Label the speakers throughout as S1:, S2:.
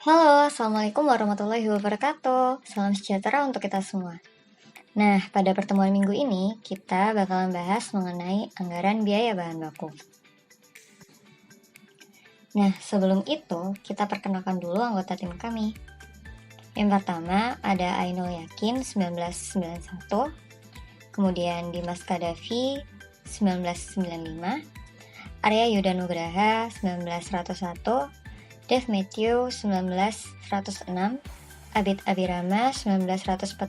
S1: Halo, Assalamualaikum warahmatullahi wabarakatuh. Salam sejahtera untuk kita semua. Nah, pada pertemuan minggu ini, kita bakalan bahas mengenai anggaran biaya bahan baku. Nah, sebelum itu, kita perkenalkan dulu anggota tim kami. Yang pertama, ada Ainul Yakin 1991, kemudian Dimas Kadafi 1995, Arya Yuda Nugraha 1901, Dev Matthew 1906, Abid Abirama 1914,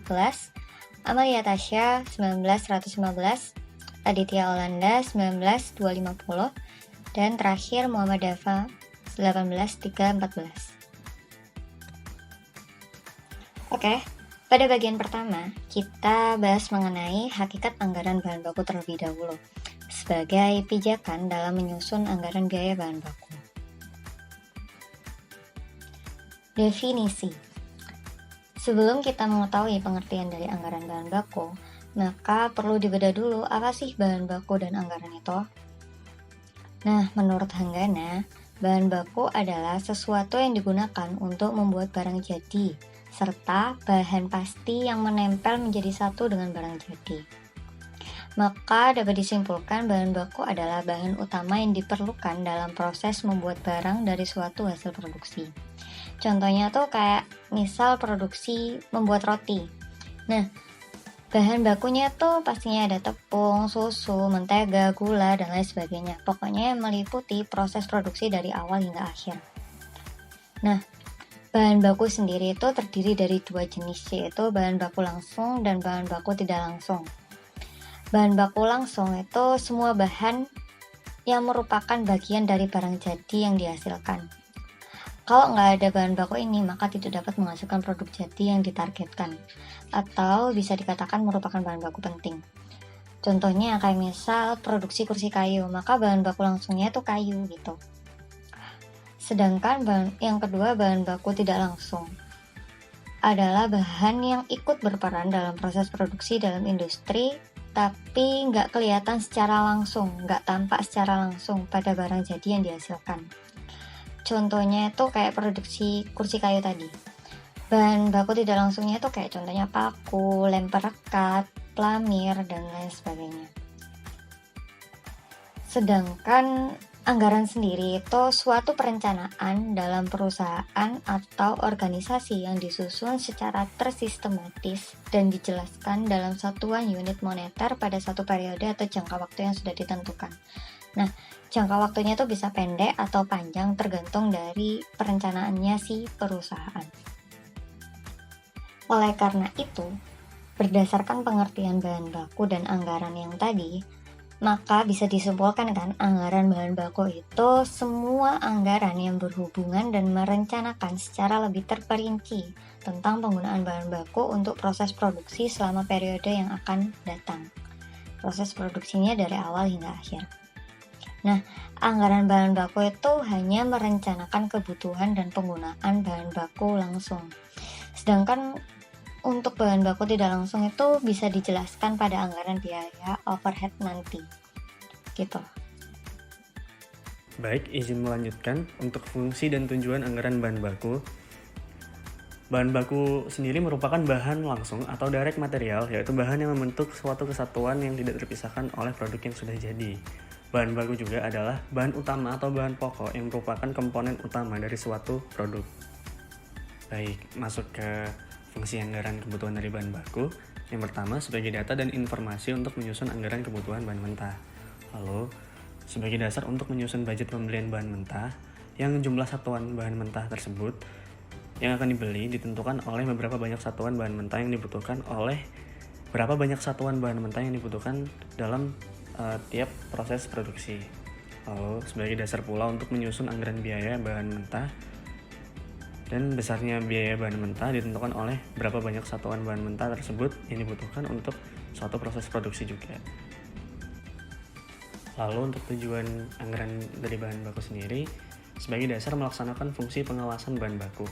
S1: Amalia Tasya 1915, Aditya Olanda 19250, dan terakhir Muhammad Dafa 18314. Oke, pada bagian pertama kita bahas mengenai hakikat anggaran bahan baku terlebih dahulu sebagai pijakan dalam menyusun anggaran biaya bahan baku. Definisi. Sebelum kita mengetahui pengertian dari anggaran bahan baku, maka perlu dibedah dulu apa sih bahan baku dan anggaran itu. Nah, menurut Hanggana, bahan baku adalah sesuatu yang digunakan untuk membuat barang jadi, serta bahan pasti yang menempel menjadi satu dengan barang jadi. Maka dapat disimpulkan bahan baku adalah bahan utama yang diperlukan dalam proses membuat barang dari suatu hasil produksi. Contohnya tuh kayak misal produksi membuat roti. Nah, bahan bakunya tuh pastinya ada tepung, susu, mentega, gula, dan lain sebagainya. Pokoknya yang meliputi proses produksi dari awal hingga akhir. Nah, bahan baku sendiri itu terdiri dari dua jenis, yaitu bahan baku langsung dan bahan baku tidak langsung. Bahan baku langsung itu semua bahan yang merupakan bagian dari barang jadi yang dihasilkan. Kalau nggak ada bahan baku ini, maka tidak dapat menghasilkan produk jadi yang ditargetkan, atau bisa dikatakan merupakan bahan baku penting. Contohnya kayak misal produksi kursi kayu, maka bahan baku langsungnya itu kayu gitu. Sedangkan yang kedua, bahan baku tidak langsung adalah bahan yang ikut berperan dalam proses produksi dalam industri, tapi nggak kelihatan secara langsung, nggak tampak secara langsung pada barang jadi yang dihasilkan. Contohnya itu kayak produksi kursi kayu tadi. Bahan baku tidak langsungnya itu kayak contohnya paku, lem perekat, pelamir, dan lain sebagainya. Sedangkan anggaran sendiri itu suatu perencanaan dalam perusahaan atau organisasi yang disusun secara tersistematis dan dijelaskan dalam satuan unit moneter pada satu periode atau jangka waktu yang sudah ditentukan. Nah, jangka waktunya itu bisa pendek atau panjang tergantung dari perencanaannya si perusahaan. Oleh karena itu, berdasarkan pengertian bahan baku dan anggaran yang tadi, maka bisa disimpulkan kan anggaran bahan baku itu semua anggaran yang berhubungan dan merencanakan secara lebih terperinci tentang penggunaan bahan baku untuk proses produksi selama periode yang akan datang. Proses produksinya dari awal hingga akhir. Nah, anggaran bahan baku itu hanya merencanakan kebutuhan dan penggunaan bahan baku langsung. Sedangkan untuk bahan baku tidak langsung itu bisa dijelaskan pada anggaran biaya overhead nanti. Gitu.
S2: Baik, izin melanjutkan untuk fungsi dan tujuan anggaran bahan baku. Bahan baku sendiri merupakan bahan langsung atau direct material, yaitu bahan yang membentuk suatu kesatuan yang tidak terpisahkan oleh produk yang sudah jadi. Bahan baku juga adalah bahan utama atau bahan pokok yang merupakan komponen utama dari suatu produk. Baik, masuk ke fungsi anggaran kebutuhan dari bahan baku. Yang pertama, sebagai data dan informasi untuk menyusun anggaran kebutuhan bahan mentah. Lalu, sebagai dasar untuk menyusun budget pembelian bahan mentah, yang jumlah satuan bahan mentah tersebut yang akan dibeli ditentukan oleh berapa banyak satuan bahan mentah yang dibutuhkan dalam tiap proses produksi. Lalu, sebagai dasar pula untuk menyusun anggaran biaya bahan mentah, dan besarnya biaya bahan mentah ditentukan oleh berapa banyak satuan bahan mentah tersebut yang dibutuhkan untuk suatu proses produksi juga. Lalu untuk tujuan anggaran dari bahan baku sendiri, sebagai dasar melaksanakan fungsi pengawasan bahan baku.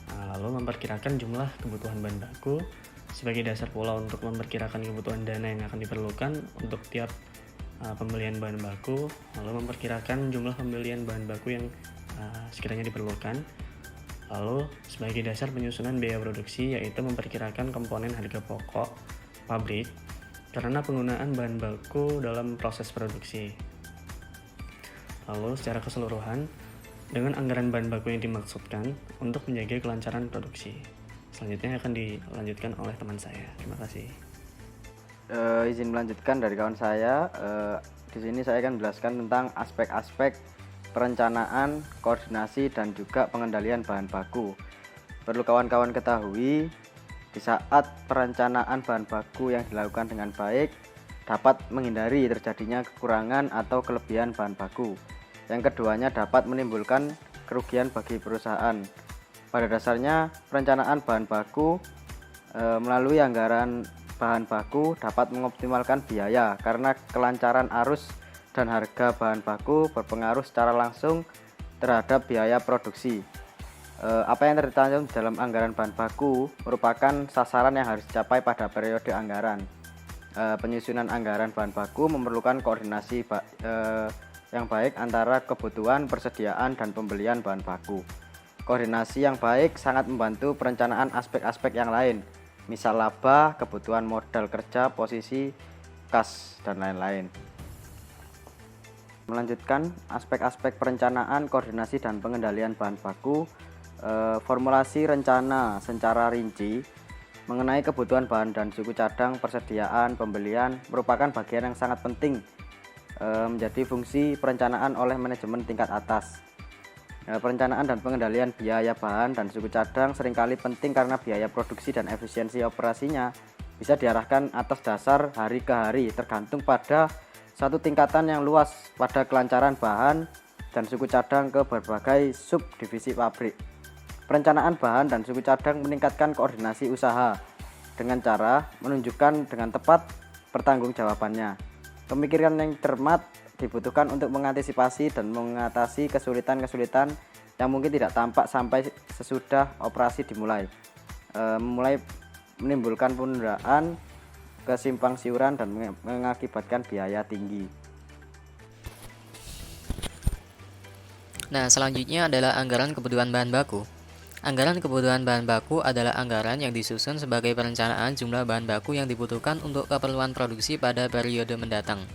S2: Lalu memperkirakan jumlah kebutuhan bahan baku, sebagai dasar pula untuk memperkirakan kebutuhan dana yang akan diperlukan untuk tiap pembelian bahan baku, lalu memperkirakan jumlah pembelian bahan baku yang sekiranya diperlukan. Lalu, sebagai dasar penyusunan biaya produksi yaitu memperkirakan komponen harga pokok pabrik karena penggunaan bahan baku dalam proses produksi. Lalu, secara keseluruhan, dengan anggaran bahan baku yang dimaksudkan untuk menjaga kelancaran produksi. Selanjutnya akan dilanjutkan oleh teman saya. Terima kasih.
S3: Izin melanjutkan dari kawan saya. Di sini saya akan menjelaskan tentang aspek-aspek perencanaan, koordinasi, dan juga pengendalian bahan baku. Perlu kawan-kawan ketahui, di saat perencanaan bahan baku yang dilakukan dengan baik dapat menghindari terjadinya kekurangan atau kelebihan bahan baku. Yang keduanya dapat menimbulkan kerugian bagi perusahaan. Pada dasarnya, perencanaan bahan baku melalui anggaran bahan baku dapat mengoptimalkan biaya karena kelancaran arus dan harga bahan baku berpengaruh secara langsung terhadap biaya produksi. Apa yang tercantum dalam anggaran bahan baku merupakan sasaran yang harus dicapai pada periode anggaran. Penyusunan anggaran bahan baku memerlukan koordinasi yang baik antara kebutuhan, persediaan, dan pembelian bahan baku. Koordinasi yang baik sangat membantu perencanaan aspek-aspek yang lain, misal laba, kebutuhan modal kerja, posisi kas, dan lain-lain. Melanjutkan aspek-aspek perencanaan, koordinasi, dan pengendalian bahan baku. Formulasi rencana secara rinci mengenai kebutuhan bahan dan suku cadang, persediaan, pembelian merupakan bagian yang sangat penting menjadi fungsi perencanaan oleh manajemen tingkat atas. Perencanaan dan pengendalian biaya bahan dan suku cadang seringkali penting karena biaya produksi dan efisiensi operasinya bisa diarahkan atas dasar hari ke hari tergantung pada satu tingkatan yang luas pada kelancaran bahan dan suku cadang ke berbagai subdivisi pabrik. Perencanaan bahan dan suku cadang meningkatkan koordinasi usaha dengan cara menunjukkan dengan tepat pertanggungjawabannya. Pemikiran yang cermat dibutuhkan untuk mengantisipasi dan mengatasi kesulitan-kesulitan yang mungkin tidak tampak sampai sesudah operasi dimulai. Mulai menimbulkan penundaan, kesimpang siuran, dan mengakibatkan biaya tinggi.
S4: Nah, selanjutnya adalah anggaran kebutuhan bahan baku. Anggaran kebutuhan bahan baku adalah anggaran yang disusun sebagai perencanaan jumlah bahan baku yang dibutuhkan untuk keperluan produksi pada periode mendatang.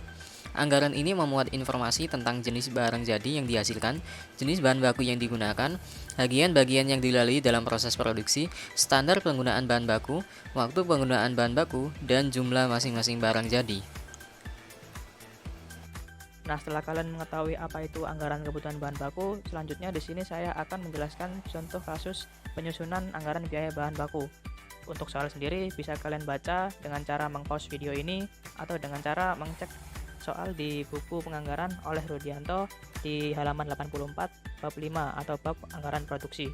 S4: Anggaran ini memuat informasi tentang jenis barang jadi yang dihasilkan, jenis bahan baku yang digunakan, bagian-bagian yang dilalui dalam proses produksi, standar penggunaan bahan baku, waktu penggunaan bahan baku, dan jumlah masing-masing barang jadi.
S5: Nah, setelah kalian mengetahui apa itu anggaran kebutuhan bahan baku, selanjutnya di sini saya akan menjelaskan contoh kasus penyusunan anggaran biaya bahan baku. Untuk soal sendiri bisa kalian baca dengan cara meng-pause video ini atau dengan cara mengecek soal di buku penganggaran oleh Rudianto di halaman 84 bab 5 atau bab anggaran produksi.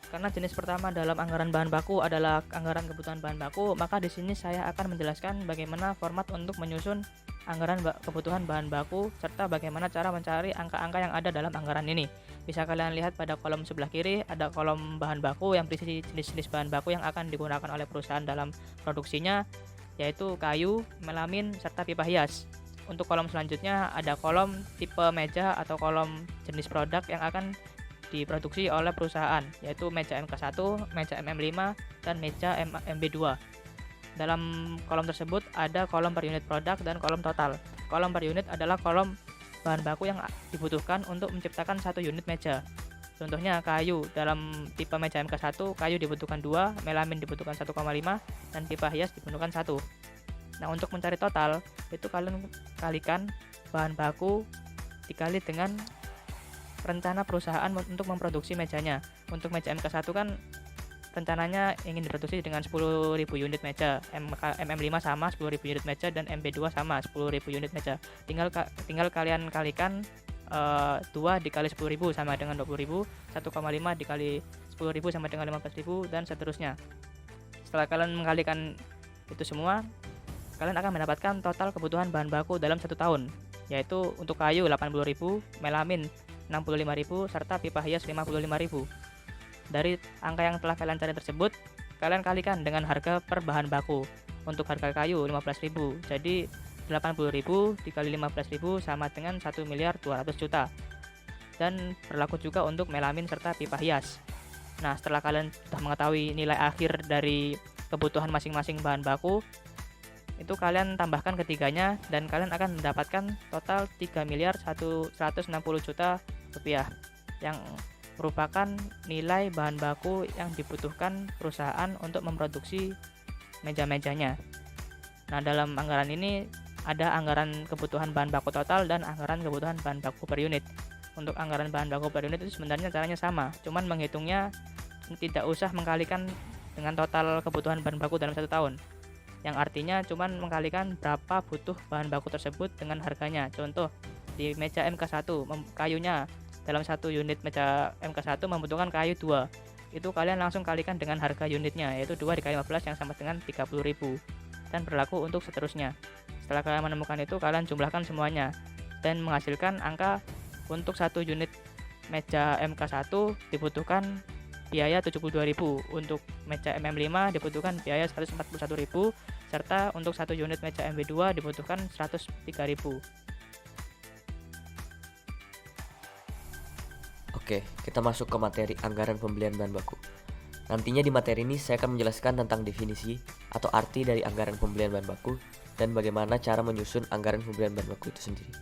S5: Karena jenis pertama dalam anggaran bahan baku adalah anggaran kebutuhan bahan baku, maka di sini saya akan menjelaskan bagaimana format untuk menyusun anggaran kebutuhan bahan baku serta bagaimana cara mencari angka-angka yang ada dalam anggaran ini. Bisa kalian lihat pada kolom sebelah kiri ada kolom bahan baku yang berisi jenis-jenis bahan baku yang akan digunakan oleh perusahaan dalam produksinya, yaitu kayu, melamin, serta pipa hias. Untuk kolom selanjutnya ada kolom tipe meja atau kolom jenis produk yang akan diproduksi oleh perusahaan, yaitu meja MK1, meja MM5, dan meja MB2. Dalam kolom tersebut ada kolom per unit produk dan kolom total. Kolom per unit adalah kolom bahan baku yang dibutuhkan untuk menciptakan satu unit meja. Contohnya kayu, dalam tipe meja MK1 kayu dibutuhkan 2, melamin dibutuhkan 1,5, dan pipa hias dibutuhkan 1. Nah, untuk mencari total itu kalian kalikan bahan baku dikali dengan rencana perusahaan untuk memproduksi mejanya. Untuk meja MK1 kan rencananya ingin diproduksi dengan 10.000 unit meja, MM5 sama 10.000 unit meja, dan MB2 sama 10.000 unit meja. Tinggal kalian kalikan 2 dikali 10.000 sama dengan 20.000, 1,5 dikali 10.000 sama dengan 15.000, dan seterusnya. Setelah kalian mengalikan itu semua, kalian akan mendapatkan total kebutuhan bahan baku dalam 1 tahun, yaitu untuk kayu 80.000, melamin 65.000, serta pipa hias 55.000. Dari angka yang telah kalian cari tersebut, kalian kalikan dengan harga per bahan baku. Untuk harga kayu 15.000, jadi 80.000 dikali 15.000 sama dengan 1.200.000.000. Dan berlaku juga untuk melamin serta pipa hias. Nah, setelah kalian sudah mengetahui nilai akhir dari kebutuhan masing-masing bahan baku, itu kalian tambahkan ketiganya dan kalian akan mendapatkan total 3.160 juta rupiah yang merupakan nilai bahan baku yang dibutuhkan perusahaan untuk memproduksi meja-mejanya. Nah, dalam anggaran ini ada anggaran kebutuhan bahan baku total dan anggaran kebutuhan bahan baku per unit. Untuk anggaran bahan baku per unit itu sebenarnya caranya sama, cuman menghitungnya tidak usah mengkalikan dengan total kebutuhan bahan baku dalam 1 tahun. Yang artinya cuman mengkalikan berapa butuh bahan baku tersebut dengan harganya. Contoh, di meja MK1 kayunya dalam 1 unit meja MK1 membutuhkan kayu 2. Itu kalian langsung kalikan dengan harga unitnya, yaitu 2 dikali 15 yang sama dengan 30.000, dan berlaku untuk seterusnya. Setelah kalian menemukan itu, kalian jumlahkan semuanya dan menghasilkan angka untuk 1 unit meja MK1 dibutuhkan biaya 72.000, untuk meja MM5 dibutuhkan biaya 141.000, serta untuk 1 unit meja MB2 dibutuhkan 103.000.
S6: Oke, kita masuk ke materi anggaran pembelian bahan baku. Nantinya di materi ini saya akan menjelaskan tentang definisi atau arti dari anggaran pembelian bahan baku dan bagaimana cara menyusun anggaran pembelian bahan baku itu sendiri.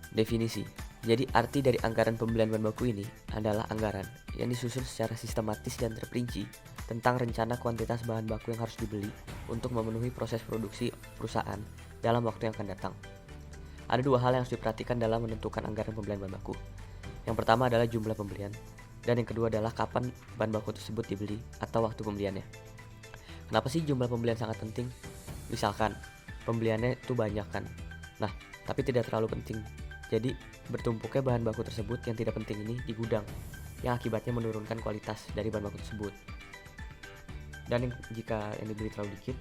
S6: Definisi. Jadi arti dari anggaran pembelian bahan baku ini adalah anggaran yang disusun secara sistematis dan terperinci tentang rencana kuantitas bahan baku yang harus dibeli untuk memenuhi proses produksi perusahaan dalam waktu yang akan datang. Ada 2 hal yang harus diperhatikan dalam menentukan anggaran pembelian bahan baku. Yang pertama adalah jumlah pembelian, dan yang kedua adalah kapan bahan baku tersebut dibeli atau waktu pembeliannya. Kenapa sih jumlah pembelian sangat penting? Misalkan, pembeliannya itu banyak kan. Nah, tapi tidak terlalu penting. Jadi, bertumpuknya bahan baku tersebut yang tidak penting ini di gudang, yang akibatnya menurunkan kualitas dari bahan baku tersebut. Dan jika yang dibeli terlalu dikit,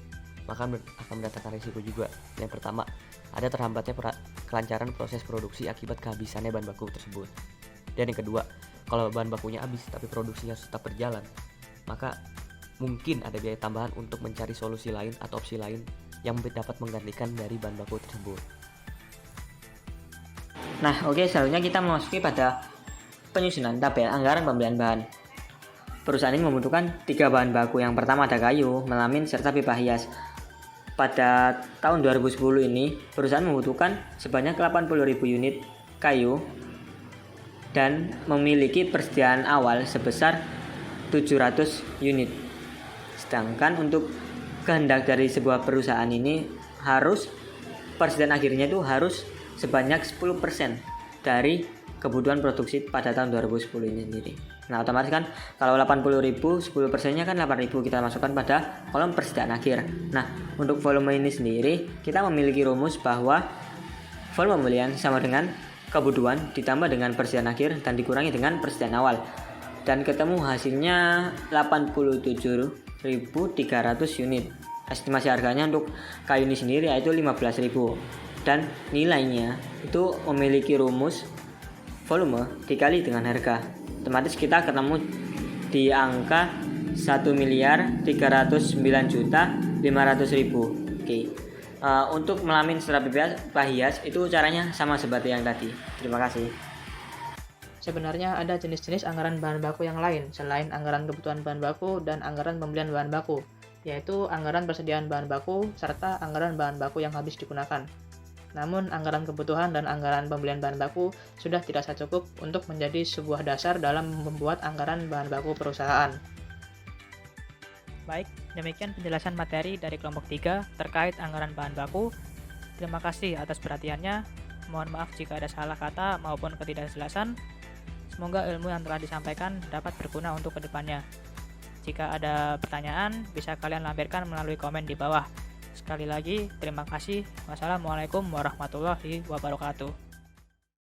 S6: maka akan mendatangkan risiko juga. Yang pertama, ada terhambatnya kelancaran proses produksi akibat kehabisannya bahan baku tersebut. Dan yang kedua, kalau bahan bakunya habis tapi produksinya tetap berjalan, maka mungkin ada biaya tambahan untuk mencari solusi lain atau opsi lain yang dapat menggantikan dari bahan baku tersebut.
S7: Nah, oke, selanjutnya kita memasuki pada penyusunan tabel anggaran pembelian bahan. Perusahaan ini membutuhkan 3 bahan baku. Yang pertama ada kayu, melamin, serta pipa hias. Pada tahun 2010 ini, perusahaan membutuhkan sebanyak 80.000 unit kayu dan memiliki persediaan awal sebesar 700 unit. Sedangkan untuk kehendak dari sebuah perusahaan ini harus persediaan akhirnya itu harus sebanyak 10% dari kebutuhan produksi pada tahun 2010 ini sendiri. Nah, otomatis kan kalau 80.000, 10%-nya kan 8.000 kita masukkan pada kolom persediaan akhir. Nah, untuk volume ini sendiri kita memiliki rumus bahwa volume pembelian sama dengan kebutuhan ditambah dengan persediaan akhir dan dikurangi dengan persediaan awal. Dan ketemu hasilnya 87.300 unit. Estimasi harganya untuk kayu ini sendiri yaitu 15.000. Dan nilainya itu memiliki rumus volume dikali dengan harga. Otomatis kita ketemu di angka 1.309.500.000. Oke. Untuk melamin serta pipa hias itu caranya sama seperti yang tadi. Terima kasih.
S5: Sebenarnya ada jenis-jenis anggaran bahan baku yang lain selain anggaran kebutuhan bahan baku dan anggaran pembelian bahan baku, yaitu anggaran persediaan bahan baku serta anggaran bahan baku yang habis digunakan. Namun, anggaran kebutuhan dan anggaran pembelian bahan baku sudah dirasa cukup untuk menjadi sebuah dasar dalam membuat anggaran bahan baku perusahaan. Baik, demikian penjelasan materi dari kelompok 3 terkait anggaran bahan baku. Terima kasih atas perhatiannya. Mohon maaf jika ada salah kata maupun ketidakjelasan. Semoga ilmu yang telah disampaikan dapat berguna untuk kedepannya. Jika ada pertanyaan, bisa kalian lampirkan melalui komen di bawah. Sekali lagi, terima kasih. Wassalamualaikum warahmatullahi wabarakatuh.